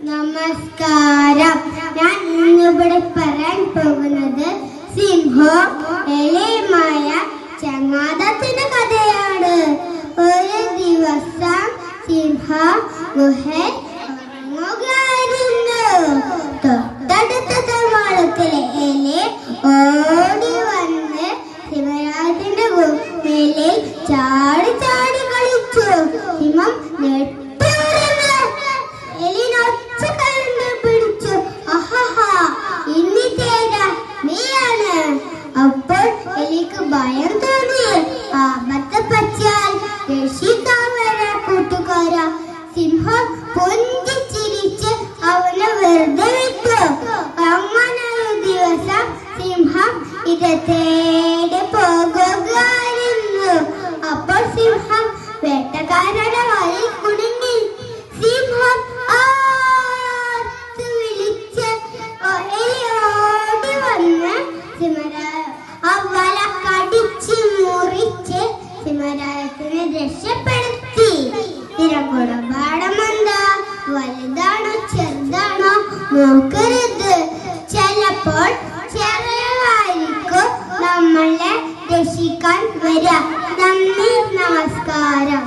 നമസ്കാരം. ഞാൻ ഇന്നിവിടെ പറയാൻ പോകുന്നത് സിംഹം എലിയുമായ ചങ്ങാതത്തിന്റെ കഥയാണ്. ഒരു ദിവസം സിംഹം ഗുഹയിൽ ഉറങ്ങുകയായിരുന്നു. തൊട്ടടുത്ത മാളത്തിലെ എലി ഓടി വന്ന് സിംഹത്തിന്റെ മേലിൽ ചാടി ചാടി കളിച്ചു. സിംഹം അപ്പോൾ എലിക്ക് ഭയം തോന്നി. ആപത്ത് പറ്റിയാൽ രക്ഷിക്കാൻ വരാൻ കൂട്ടുകാര. സിംഹം പൊന്തിച്ചിരിച്ച് അവനെ വെറുതെ വിട്ടു. അങ്ങനെ ഒരു ദിവസം സിംഹം ഇത് തേടി പോകുകയായിരുന്നു. അപ്പോൾ സിംഹം വേട്ടക്കാരുടെ വഴി കുടുങ്ങി. സിംഹം വിളിച്ച് എലി ഓടി വന്ന് വല കടിച്ച് മുറിച്ച് സിംഹരാജത്തിനെ രക്ഷപ്പെടുത്തി. തിരക്കുടപാടം എന്താ, വലുതാണോ ചെറുതാണോ നോക്കരുത്. ചിലപ്പോൾ ചെറിയതായിരിക്കും നമ്മളെ രക്ഷിക്കാൻ വരിക. നന്ദി, നമസ്കാരം.